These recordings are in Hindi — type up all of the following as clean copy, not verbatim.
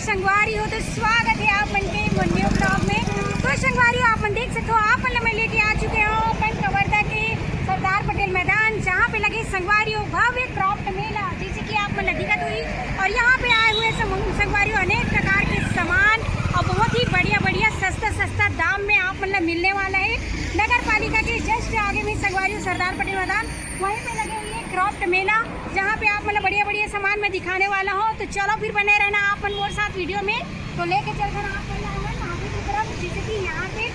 संगवारी हो तो स्वागत है आप मन के न्यू ब्लॉग में। तो संगवारी हो आप मन देख सकते हो, आप मन मैं लेके आ चुके हो अपन कवर्धा के सरदार पटेल मैदान, जहाँ पे लगे संगवारी हो भव्य क्राफ्ट मेला, जैसे कि आप मन दिक्कत हुई। और यहाँ पे आए हुए संगवारी हो अनेक प्रकार के सामान और बहुत ही बढ़िया सस्ता दाम में आप मतलब मिलने वाला है। नगर पालिका के जस्ट आगे में संगवारी हो सरदार पटेल मैदान, वहीं पे लगे हुए क्राफ्ट मेला, जहाँ पे आप मतलब बढ़िया सामान में दिखाने वाला हो। तो चलो फिर बने रहना आप मोर साथ वीडियो में। तो लेके चलकर आप आगे की तरफ, जैसे कि यहाँ पे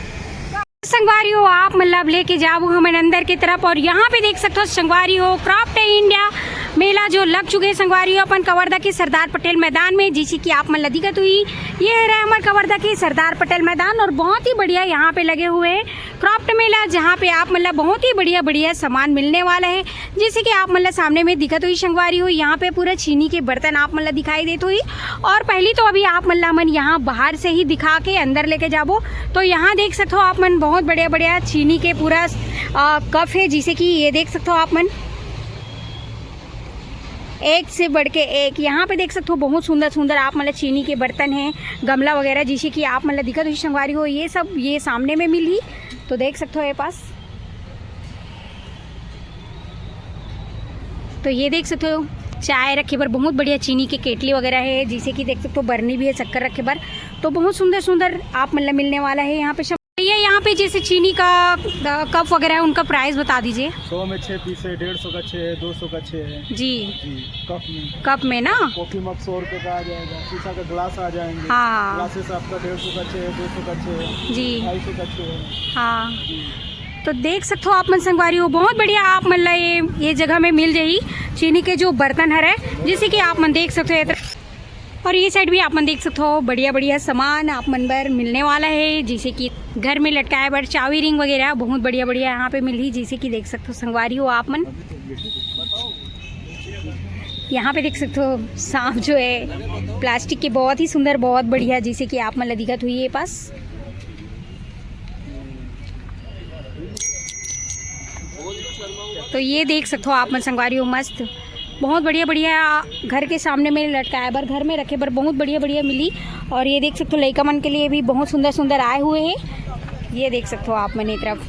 संगवारी हो आप मतलब लेके जाओ हमें अंदर की तरफ। और यहाँ पे देख सकते हो संगवारी हो क्राफ्ट इंडिया मेला जो लग चुके हैं संगवारी हो अपन कवर्धा के सरदार पटेल मैदान में, जिसे कि आप मतलब दिक्कत हुई। ये है हमारे कवर्धा के सरदार पटेल मैदान और बहुत ही बढ़िया यहाँ पे लगे हुए हैं क्राफ्ट मेला, जहाँ पे आप मतलब बहुत ही बढ़िया सामान मिलने वाला है। जैसे कि आप मतलब सामने में दिक्कत हुई संगवारी हो, यहाँ पे पूरा चीनी के बर्तन आप मतलब दिखाई देते हुई। और पहली तो अभी आप मतलब मन यहाँ बाहर से ही दिखा के अंदर लेके जाबो। तो यहाँ देख सकते हो आप मन बहुत बढ़िया चीनी के पूरा कप है, जिसे कि ये देख सकते हो आप मन एक से बढ़ के एक। यहाँ पे देख सकते हो बहुत सुंदर आप मतलब चीनी के बर्तन हैं, गमला वगैरह, जिसे कि आप मतलब दिक्कत हुई संगवारी हो। ये सब ये सामने में मिली, तो देख सकते हो ये पास। तो ये देख सकते हो चाय रखे पर बहुत बढ़िया चीनी के केटली वगैरह है, जिसे कि देख सकते हो बर्नी भी है शक्कर रखे पर। तो बहुत सुंदर आप मतलब मिलने वाला है यहाँ पे। ये यहाँ पे जैसे चीनी का कप वगैरह है, उनका प्राइस बता दीजिए। 100 में 6 पीस है, 150 का 6 है, 200 का 6 है जी। कप में ना कॉफी मग 100 रुपये का आ जाएगा, शीशा का ग्लास आ जाएंगे। हाँ, ग्लासेस आपका 150 का 6 है, 200 का 6 है जी, 250 का 6 है। हाँ, तो देख सकते हो आप मन संगवारी हो बहुत बढ़िया आप मतलब ये जगह में मिल जाई चीनी के जो बर्तन है, जैसे कि आप मन देख सकते हो। और ये साइड भी आप मन देख सकते हो बढ़िया सामान आप मन पर मिलने वाला है, जैसे कि घर में लटकाए पर चावी रिंग वगैरह बहुत बढ़िया यहाँ पे मिली, जैसे कि देख सकते हो संगवारी हो आप मन। यहाँ पे देख सकते हो सांप जो है प्लास्टिक के बहुत ही सुंदर बहुत बढ़िया, जैसे कि आप मतलब दिक्कत हुई है पास। तो ये देख सकते हो आप मन संगवारी हो मस्त बहुत बढ़िया घर के सामने में लटकाया बर, घर में रखे बर बहुत बढ़िया मिली। और ये देख सकते हो लड़का मन के लिए भी बहुत सुंदर आए हुए हैं। ये देख सकते हो आप मन तरफ।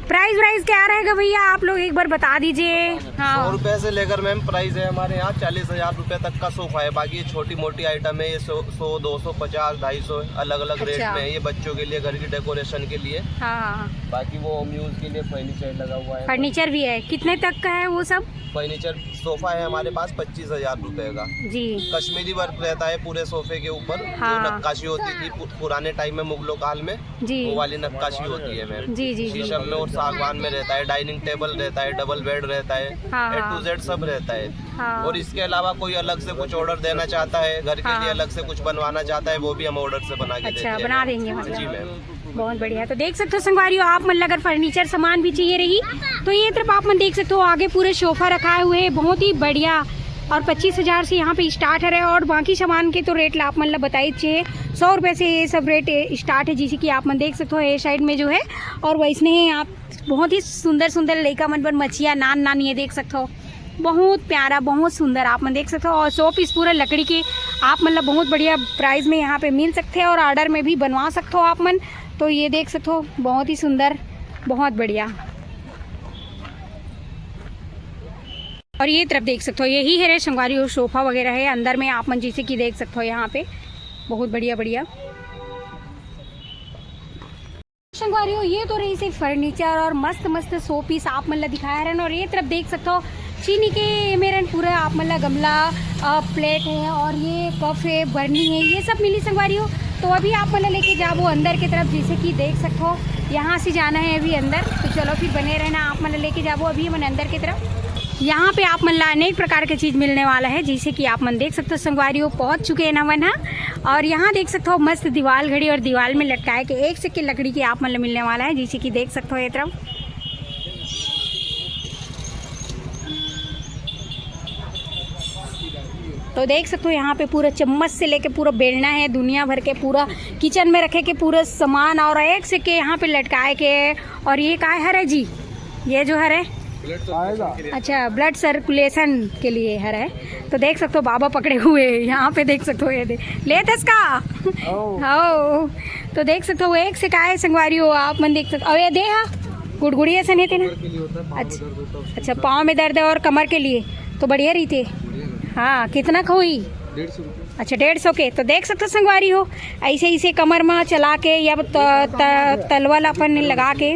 प्राइस क्या रहेगा भैया, आप लोग एक बार बता दीजिए। हाँ, 100 रुपये से लेकर मैम प्राइस है हमारे यहाँ 40,000 रुपये तक का सोफा है। बाकी ये छोटी मोटी आइटम है, ये 100, 250, 250 अलग रेट में है। ये बच्चों के लिए घर की डेकोरेशन के लिए। हाँ, बाकी वो होम यूज के लिए फर्नीचर लगा हुआ है। फर्नीचर भी है, कितने तक का है वो सब? फर्नीचर सोफा है हमारे पास 25,000 रुपये का जी। कश्मीरी वर्क रहता है पूरे सोफे के ऊपर। हाँ, जो नक्काशी होती थी पुराने टाइम में मुगलों काल में जी, वो वाली नक्काशी होती है मैम जी। शीशम में और सागवान में रहता है। डाइनिंग टेबल रहता है, डबल बेड रहता है, A to Z सब रहता है। हाँ, और इसके अलावा कोई अलग से कुछ ऑर्डर देना चाहता है, घर के लिए अलग से कुछ बनवाना चाहता है, वो भी हम ऑर्डर से बना के देते हैं। बना देंगे मतलब। जी मैम, बहुत बढ़िया। तो देख सकते हो संगवारी हो आप मतलब अगर फर्नीचर सामान भी चाहिए रही तो ये तरफ आप मन देख सकते हो आगे पूरे सोफा रखाए हुए हैं बहुत ही बढ़िया। और 25,000 से यहाँ पे स्टार्ट है। और बाकी सामान के तो रेट आप मतलब बताइए 100 रुपये से ये सब रेट स्टार्ट है, जैसे कि आप मन देख सकते हो ये साइड में जो है। और वैसने ही आप बहुत ही सुंदर लड़का मन पर मछिया नान ये देख सकते हो बहुत प्यारा बहुत सुंदर आप मन देख सकते हो। और 100 पीस पूरे लकड़ी के आप मतलब बहुत बढ़िया प्राइस में यहाँ पे मिल सकते हैं और ऑर्डर में भी बनवा सकते हो आप मन। तो ये देख सकते हो बहुत ही सुंदर बहुत बढ़िया। और ये तरफ देख सकते हो यही है संगवारी हो सोफा वगैरह है अंदर में आप मन, जैसे कि देख सकते हो यहाँ पे बहुत बढ़िया संगवारी हो। ये तो रही से फर्नीचर और मस्त 100 पीस आप मतलब दिखाया रहे। और ये तरफ देख सकते हो चीनी के मेरन पूरा आप मतलब गमला प्लेट है और ये कप है बर्नी है, ये सब मिली संगवारी हो। तो अभी आप मतलब लेके जाओ अंदर की तरफ, जैसे कि देख सकते हो यहाँ से जाना है अभी अंदर। तो चलो फिर बने रहना आप मतलब लेके जाओ अभी मन अंदर की तरफ। यहाँ पे आप मतलब अनेक प्रकार की चीज़ मिलने वाला है, जैसे कि आप मन देख सकते हो संगवारी हो पहुँच चुके हैं ना मन। और यहाँ देख सकते हो मस्त दीवार घड़ी और दीवार में लटकाए के एक से के लकड़ी की आप मतलब मिलने वाला है, जैसे कि देख सकते हो ये तरफ। तो देख सकते हो यहाँ पे पूरा चम्मच से लेके पूरा बेलना है, दुनिया भर के पूरा किचन में रखे के पूरा सामान और एक से के यहाँ पे लटकाए के। और ये क्या है जी, ये जो है आएगा। अच्छा, ब्लड सर्कुलेशन के लिए है। तो देख सकते हो बाबा पकड़े हुए यहाँ पे, देख सकते हो ये ले इसका हो। तो देख सकते हो एक से का है संगवारी हो आप मन देख सकते हो। ये दे हा गुड़गुड़ी ऐसा नहीं थे ना। अच्छा, पाँव में दर्द है और कमर के लिए तो बढ़िया रही थे। हाँ, कितना खोई? 150। अच्छा, 150 के। तो देख सकते हो संगवारी हो ऐसे ऐसे कमर में चला के या तलवल अपन लगा के।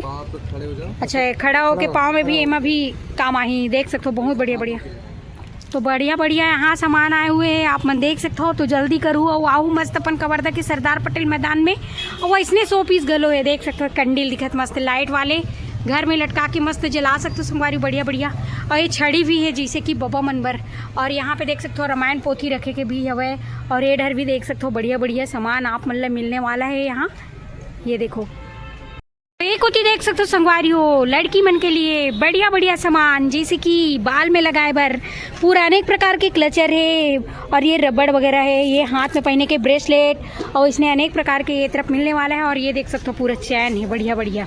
अच्छा, खड़ा हो के पाँव में भी एमा भी काम आई, देख सकते हो बहुत बढ़िया बढ़िया। तो बढ़िया बढ़िया यहाँ सामान आए हुए हैं आप मन देख सकते हो। तो जल्दी करूँ और आओ मस्त अपन कवर्धा के सरदार पटेल मैदान में। और वो इसने 100 पीस गलो है, देख सकते हो कंडील दिखत मस्त लाइट वाले, घर में लटका के मस्त जला सकते हो संगवारी बढ़िया बढ़िया। और ये छड़ी भी है जैसे कि बबा मनबर। और यहाँ पे देख सकते हो रामायण पोथी रखे के भी हवे। और ये डर भी देख सकते हो बढ़िया बढ़िया सामान आप मतलब मिलने वाला है यहाँ। ये देखो एक होती देख सकते हो संगवारी हो लड़की मन के लिए बढ़िया बढ़िया सामान, जैसे कि बाल में लगाए बर पूरा अनेक प्रकार के क्लचर है। और ये रबड़ वगैरह है, ये हाथ में पहने के ब्रेसलेट, और इसने अनेक प्रकार के ये तरफ मिलने वाला है। और ये देख सकते हो पूरा चैन है बढ़िया बढ़िया।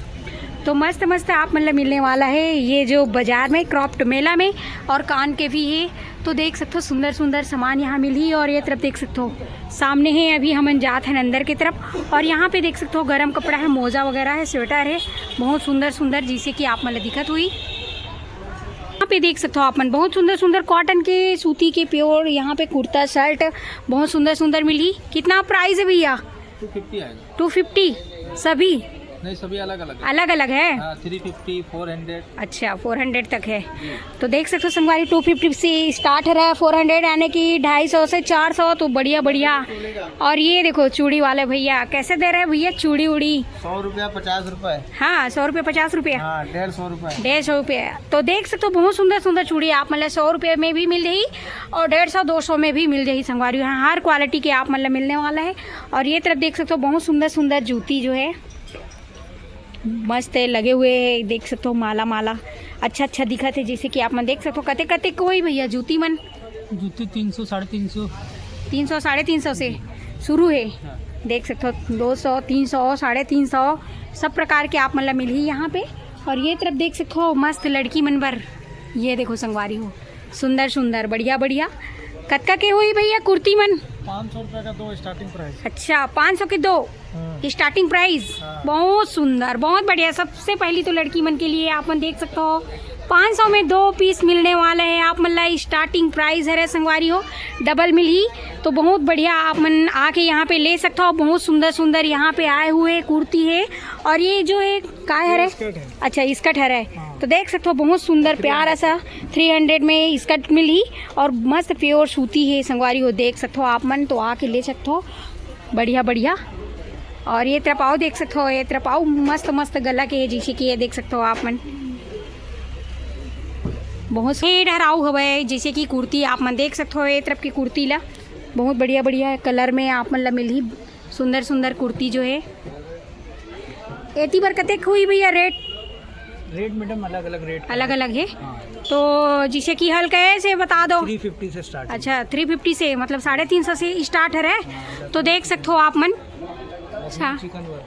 तो मस्त मस्त आप मतलब मिलने वाला है ये जो बाजार में क्रॉफ्ट मेला में। और कान के भी है, तो देख सकते हो सुंदर सुंदर सामान यहाँ मिली। और ये तरफ देख सकते हो सामने है, अभी हम जाते हैं अंदर की तरफ। और यहाँ पे देख सकते हो गर्म कपड़ा है, मोजा वगैरह है, स्वेटर है, बहुत सुंदर सुंदर जैसे कि आप मतलब दिखत हुई। यहाँ पे देख सकते हो आप मन बहुत सुंदर सुंदर कॉटन के सूती के प्योर यहाँ पे कुर्ता शर्ट बहुत सुंदर सुंदर मिली। कितना प्राइस है भैया? 250 आएगा। 250 सभी? नहीं, सभी अलग अलग अलग अलग है। 350, 400। अच्छा, 400 तक है। तो देख सकते हो संगवारी 250 से स्टार्ट है, 400 यानी कि 250 से 400। तो बढ़िया बढ़िया। और ये देखो चूड़ी वाले भैया कैसे दे रहे हैं भैया चूड़ी उड़ी? 100 रुपया 50 रुपए। हाँ, 100 रुपये 50 रुपये। हाँ, 150 रुपए। 150 रुपये। तो देख सकते हो बहुत सुंदर सुंदर चूड़ी आप मतलब 100 रुपये में भी मिल रही और 150 200 में भी मिल रही संगवारी। यहाँ हर क्वालिटी के आप मतलब मिलने वाला है। और ये तरफ देख सकते हो बहुत सुंदर सुंदर जूती जो है मस्त है लगे हुए है, देख सकते हो माला माला अच्छा अच्छा दिखा थे। जैसे कि आप मन देख सकते हो कते कते कोई भैया जूती मन? जूती 300 350। 300 350 से शुरू है। देख सकते हो 200 300 350 सब प्रकार के आप मतलब मिली यहाँ पे। और ये तरफ देख सकते हो मस्त लड़की मनबर, ये देखो संगवारी हो सुंदर सुंदर बढ़िया बढ़िया। कतका के हुई भैया कुर्ती मन? 500 रुपए का 2 स्टार्टिंग प्राइस। अच्छा, 500 के 2 स्टार्टिंग प्राइस। बहुत सुंदर बहुत बढ़िया। सबसे पहली तो लड़की मन के लिए आप मन देख सकते हो 500 में 2 पीस मिलने वाले हैं आप मतलब स्टार्टिंग प्राइस है संगवारी हो, डबल मिली। तो बहुत बढ़िया आप मन आके यहाँ पे ले सकते हो। बहुत सुंदर सुंदर यहाँ पे आए हुए कुर्ती है। और ये जो है का है? अच्छा, स्कर्ट है। तो देख सकते हो बहुत सुंदर प्यारा सा 300 में स्कर्ट मिली। और मस्त प्योर सूती है संगवारी हो, देख सकते हो आप मन। तो आके ले सकते हो बढ़िया बढ़िया। और ये तरफ आओ देख सकते हो, ये तरफ आओ मस्त मस्त गला के है जैसे कि ये देख सकते हो आप मन बहुत से डराऊ हवे जैसे कि कुर्ती आप मन देख सकते हो। ये तरफ की कुर्ती ला बहुत बढ़िया बढ़िया कलर में आप मन ला मिली सुंदर सुंदर कुर्ती जो है। एती बार कतेक हुई भैया रेट? रेट मैडम अलग अलग रेट अलग अलग है। तो जैसे कि हल्का से बता दो। 350 से स्टार्ट। अच्छा, 350 से मतलब 350 से स्टार्ट है। तो देख सकते हो आप मन। अच्छा,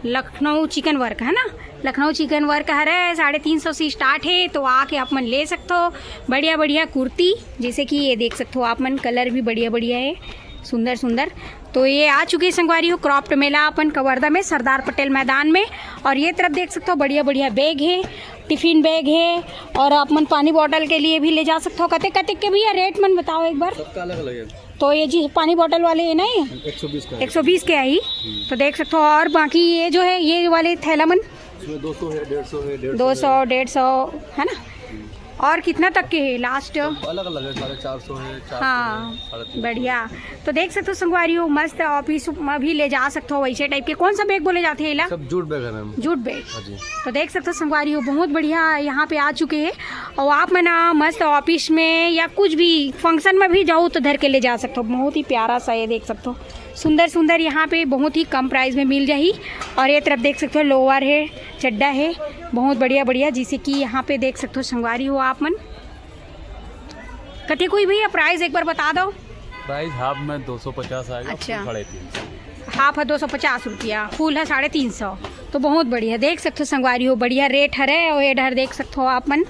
लखनऊ चिकन वर्क है ना, लखनऊ चिकन वर्क है 350 से स्टार्ट है। तो आके आप मन ले सकते हो बढ़िया बढ़िया कुर्ती, जैसे कि ये देख सकते हो आप मन कलर भी बढ़िया बढ़िया है सुंदर सुंदर। तो ये आ चुकी है संगवारी हो क्रॉफ्ट मेला अपन कवर्धा में सरदार पटेल मैदान में। और ये तरफ देख सकते हो बढ़िया बढ़िया बैग है, टिफिन बैग है। और आप मन पानी बॉटल के लिए भी ले जा सकते हो। कते कते के भैया रेट मन बताओ एक बार? सबका अलग अलग है। तो ये जी पानी बॉटल वाले है नहीं 120 का। 120 के आई। तो देख सकते हो। और बाकी ये जो है ये वाले थैला मन 200 है, 150 है, 200 150 है ना। और कितना तक के है लास्ट? अलग अलग है, 450 है, 400 हाँ, है, 350। बढ़िया। तो देख सकते हो संगवारी हो मस्त ऑफिस में भी ले जा सकते हो वैसे टाइप के। कौन सा बैग बोले जाते हैं इला? सब जूट बैग है मैम। Jute bag. हाँ जी। तो देख सकते हो संगवारी हो बहुत बढ़िया यहाँ पे आ चुके हैं। और आप में ना मस्त ऑफिस में या कुछ भी फंक्शन में भी जाओ तो धर के ले जा सकते हो। बहुत ही प्यारा सा ये देख सकते हो सुंदर सुंदर यहाँ पे बहुत ही कम प्राइस में मिल जाही। और ये तरफ देख सकते हो लोअर है, चड्डा है बहुत बढ़िया बढ़िया, जिसे कि यहाँ पे देख सकते हो संगवारी हो आप मन। कते कोई भैया प्राइस एक बार बता दो? प्राइस हाफ में 250 आएगा। अच्छा। 350। हाफ है 250 रुपया, फुल है 350। तो बहुत बढ़िया देख सकते हो संगवारी हो बढ़िया रेट है। और ये डर देख सकते हो आप मन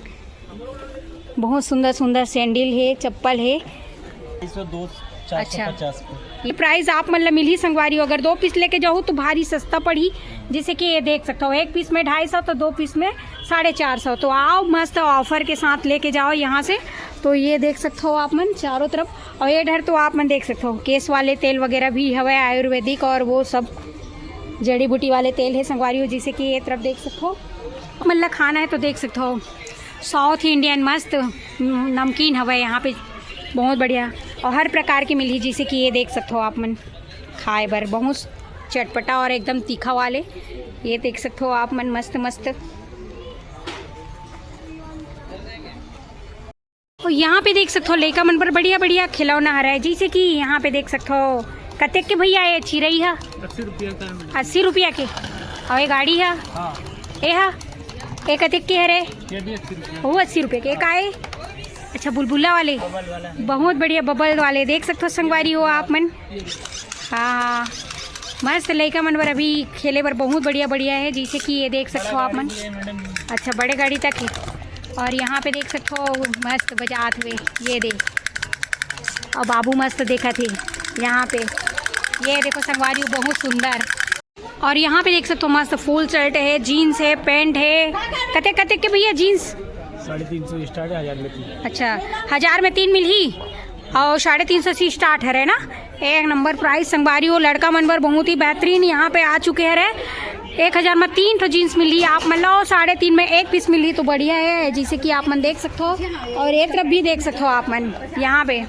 बहुत सुंदर सुंदर सैंडल है, चप्पल है। 2 अच्छा। 450 ये प्राइस आप मतलब मिल ही संगवारी हो, अगर 2 पीस लेके जाओ तो भारी सस्ता पड़ी। जैसे कि ये देख सकते हो, 1 पीस में 250 तो 2 पीस में 450। तो आओ मस्त ऑफर के साथ लेके जाओ यहाँ से। तो ये देख सकते हो आप मन चारों तरफ। और ये डर तो आप मन देख सकते हो केस वाले तेल वगैरह भी हवा आयुर्वेदिक और वो सब जड़ी बूटी वाले तेल है संगवारी हो। जैसे कि ये तरफ देख सकते हो मतलब खाना है तो देख सकते हो साउथ इंडियन मस्त नमकीन हवा यहाँ पे बहुत बढ़िया और हर प्रकार की मिली। जैसे कि ये देख सकते हो आप मन खाए बर बहुत चटपटा और एकदम तीखा वाले ये देख सकते हो आप मन मस्त मस्त। और यहाँ पे देख सकते हो लड़का मन पर बढ़िया बढ़िया खिलौना हरा है। जैसे कि यहाँ पे देख सकते हो कतेक के भैया ये चिरई है 80 रुपया के और ये गाड़ी है ये कतेक के है रे वो 80 रुपये के एक आए। अच्छा बुलबुला वाले बहुत बढ़िया बबल वाले देख सकते हो संगवारी हो आप मन। हाँ मस्त लड़का मन पर अभी खेले पर बहुत बढ़िया बढ़िया है। जैसे कि ये देख सकते हो आप मन। अच्छा बड़े गाड़ी तक है और यहाँ पे देख सकते हो मस्त बजात हुए ये दे और बाबू मस्त देखा थे यहाँ पे। ये देखो संगवारी बहुत सुंदर और यहाँ पे देख सकते हो मस्त फुल शर्ट है, जीन्स है, पैंट है। कते कते के भैया जीन्स 350 स्टार्ट है 1000 में 3। अच्छा 1000 में 3 मिल ही और 350 से स्टार्ट है ना। एक नंबर प्राइस संगवारी हो। लड़का मनवर बहुत ही बेहतरीन यहाँ पे आ चुके हैं रे। 1000 में 3 तो जीन्स मिली आप मन लो 3.5 में 1 पीस मिली तो बढ़िया है। जैसे कि आप मन देख सकते हो और एक तरफ भी देख सकते हो आप मन यहाँ पे।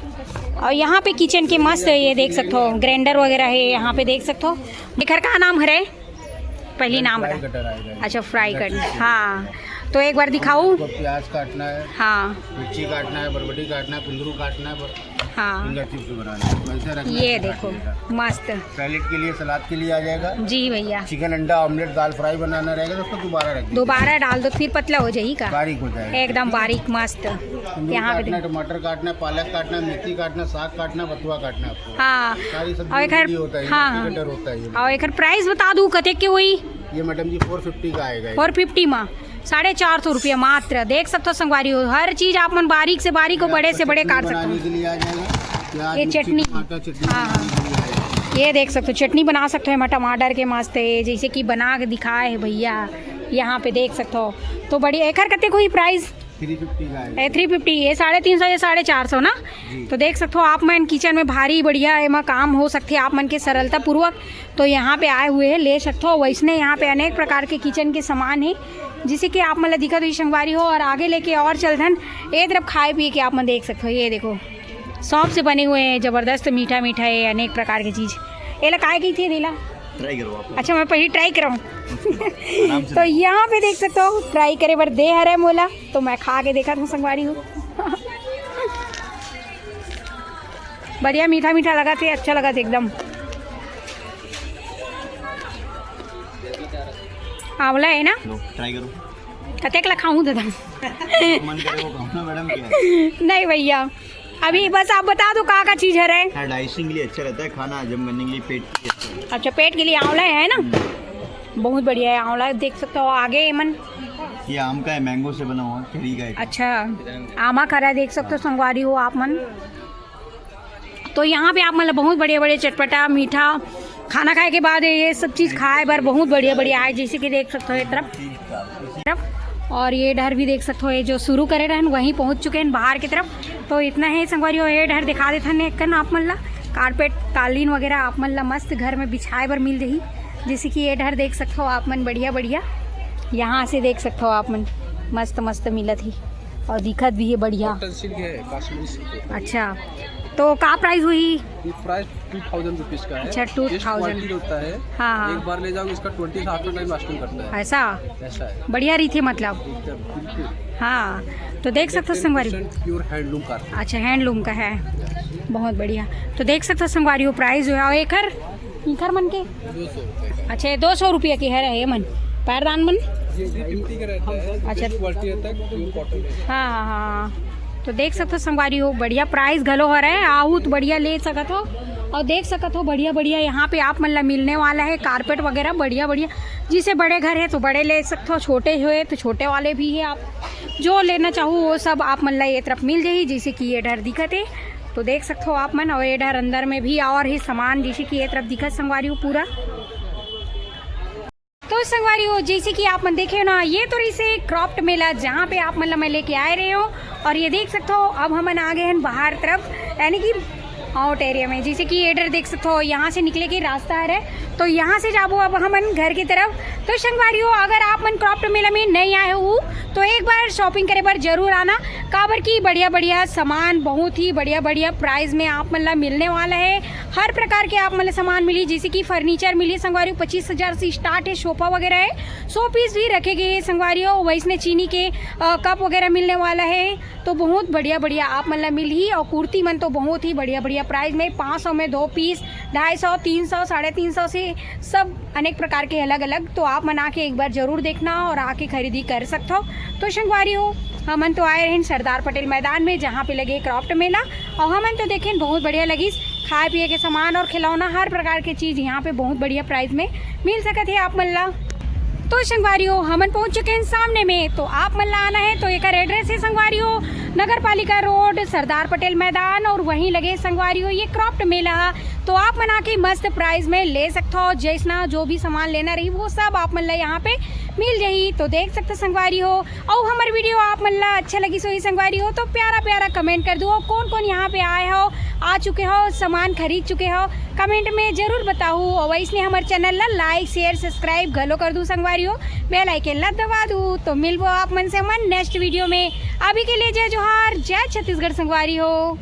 और यहाँ पे किचन के मस्त ये देख सकते हो ग्राइंडर वगैरह है यहाँ पे देख सकते हो। घर का नाम है पहली नाम है अच्छा फ्राई करना। हाँ तो एक बार दिखाऊं। प्याज काटना है, हाँ मिर्ची काटना है, बरबटी काटना है, कुंदरू काटना है, हाँ फिंगर चिप्स बनाना है। वैसे रखना ये है, देखो मस्त सैलेड के लिए सलाद के लिए आ जाएगा। जी भैया चिकन अंडा ऑमलेट दाल फ्राई बनाना रहेगा तो उसको दोबारा डाल दो फिर पतला हो जाएगी का बारीक हो जाएगा एकदम बारीक मस्त। यहाँ पे टमाटर काटना है, पालक काटना है, मेथी काटना, साग काटना, बथुआ काटना है आपको। हाँ सारी और सब्जी होता है, हाँ कटर होता है। और एक प्राइस बता दूँ कते के हुई ये मैडम जी 450 का आएगा। 450 में 450 रुपया मात्र। देख सकते हो संगवारी हो हर चीज आप मन बारीक से बारीक हो बड़े से बड़े काट सकते हो। ये चटनी हाँ ये देख सकते हो चटनी बना सकते हो टमाटर के मस्त है। जैसे कि बना के दिखाए है भैया यहाँ पे देख सकते हो तो बढ़िया। एक कते को ही प्राइस 350 का है। 350 ये 350 या 450 ना। तो देख सकते हो आप मन किचन में भारी बढ़िया एमा काम हो सकते हैं आप मन के सरलता पूर्वक। तो यहाँ पे आए हुए हैं ले सकते हो। वैसने यहाँ पे अनेक प्रकार के किचन के सामान है जिसे कि आप मतलब दिक्कत हुई संगवारी हो। और आगे लेके और चलधन एक तरफ खाए पिए के आप मन देख सकते हो। ये देखो सौंफ से बने हुए हैं ज़बरदस्त मीठा मीठा है अनेक प्रकार की चीज़। ये लगाए गई थी नीला ट्राई करो आप। अच्छा मैं पहले ट्राई कराऊँ तो यहाँ पे देख सकते हो ट्राई करे बर दे हरे मोला तो मैं खा के देखा था संगवारी हूँ बढ़िया मीठा मीठा लगा थे अच्छा लगा था एकदम। आंवला है ना ट्राई करो कतेक ला खाऊँ दादा मन करे वो खाओ ना मैडम क्या नहीं भैया अभी बस आप बता दो का चीज़ है रे। डाइजेशन के लिए अच्छा रहता है खाना हजम करने के लिए पेट के लिए। अच्छा पेट के लिए आंवला है ना बहुत बढ़िया है आंवला देख सकते हो। आगे मन ये आम का है मैंगो से बना हुआ केरी का है। अच्छा आमा खरा देख सकते हो संगवारी हो आप मन। तो यहाँ पे आप मतलब बहुत बढ़िया बढ़िया चटपटा मीठा खाना खाए के बाद ये सब चीज़ खाए बार बहुत बढ़िया बढ़िया है। जैसे कि देख सकते हो एक तरफ और ये डर भी देख सकते हो ये जो शुरू करे रहन वहीं पहुँच चुके हैं बाहर की तरफ। तो इतना है संगवारी हो ये डर दिखा देते हैं कन आप मन ला कारपेट कालीन वगैरह आप मन ला मस्त घर में बिछाए बर मिल रही। जैसे कि ये डर देख सकते हो आप मन बढ़िया बढ़िया यहाँ से देख सकते हो आप मन मस्त मस्त मिलत ही और दिखत भी है बढ़िया। अच्छा तो का प्राइस हुई? ये प्राइस 2000 रुपीज का है। अच्छा 2000 होता है। हाँ एक बार ले जाओगे इसका 20 आफ्टर टाइम लास्टिंग करता है। ऐसा है बढ़िया रही थी मतलब। हाँ तो देख सकते हो संगवारी प्योर हैंडलूम का। अच्छा हैंडलूम का है बहुत बढ़िया। तो देख सकते हो संगवारी प्राइस जो है और एक मन के 200 अच्छा 200 रुपया की है ये मन पैरदान मन। 50 का रहता है। अच्छा क्वालिटी रहता है प्योर कॉटन है। हाँ हाँ हाँ तो देख सकते हो संगवारी हो बढ़िया प्राइस घलो हो रहा है। आहू तो बढ़िया ले सकत हो और देख सकत हो बढ़िया बढ़िया यहाँ पे आप मतलब मिलने वाला है कारपेट वगैरह बढ़िया बढ़िया। जिसे बड़े घर है तो बड़े ले सकते हो, छोटे हुए तो छोटे वाले भी है। आप जो लेना चाहो वो सब आप मतलब ये तरफ मिल जाइए। जैसे कि ये डर दिखत है तो देख सकते हो आप मन, और ये डर अंदर में भी और ही सामान जैसे कि ये तरफ दिखत संगवारी हो पूरा। तो संगवारी हो जैसे कि आप मन देखे हो ना, ये तो इसे क्रॉफ्ट मेला जहाँ पे आप मतलब मैं लेके आए रहे हो। और ये देख सकते हो अब हम आ गए हैं बाहर तरफ, यानी कि आउट एरिया में। जैसे कि ये डर देख सकते हो यहाँ से निकले की रास्ता है, तो यहाँ से जाबो अब हमन घर की तरफ। तो संगवारी हो अगर आप मन क्रॉफ्ट मेला में नहीं आए हो तो एक बार शॉपिंग करे बार जरूर आना। काबर की बढ़िया बढ़िया सामान बहुत ही बढ़िया बढ़िया प्राइस में आप मतलब मिलने वाला है। हर प्रकार के आप मतलब सामान मिली, जैसे कि फर्नीचर मिली संगवारी 25,000 से स्टार्ट है। सोफा वगैरह है, 100 पीस भी रखे गए हैं संगवारी हो। वैसने चीनी के कप वगैरह मिलने वाला है। तो बहुत बढ़िया बढ़िया आप मतलब मिल ही। और कुर्ती मन तो बहुत ही बढ़िया बढ़िया प्राइस में 500 में 2 पीस, 250, 300, 350 से सब अनेक प्रकार के अलग अलग। तो आप मना के एक बार जरूर देखना और आके खरीदी कर सकते हो। तो संगवारी हो हमन तो आए रहे सरदार पटेल मैदान में जहाँ पे लगे क्राफ्ट मेला, और हमन तो देखें बहुत बढ़िया लगी। खाए पिए के सामान और खिलौना हर प्रकार की चीज़ यहाँ पे बहुत बढ़िया प्राइस में मिल सकत है आप मल्ला। तो संगवारी हो हमन पहुँच चुके हैं सामने में। तो आप मल्ला आना है तो एक एड्रेस है संगवारी हो नगर पालिका रोड सरदार पटेल मैदान, और वहीं लगे संगवारी हो ये क्राफ्ट मेला। तो आप मना के मस्त प्राइस में ले सकते हो। जैसना जो भी सामान लेना रही वो सब आप मल्ला यहाँ पे मिल जाही। तो देख सकते संगवारी हो। और हमारी वीडियो आप मल्ला अच्छा लगी सो ही संगवारी हो तो प्यारा प्यारा कमेंट कर दो। कौन कौन यहाँ पे आए हो, आ चुके हो, सामान खरीद चुके हो, कमेंट में जरूर बताओ। और वैसे हमारे चैनल ला लाइक शेयर सब्सक्राइब गलो कर दूँ संगवारी हो, बेल आइकन ला दबा दूँ। तो मिलबो आप मन से मन नेक्स्ट वीडियो में। अभी के लिए जय जोहार, जय छत्तीसगढ़ संगवारी हो।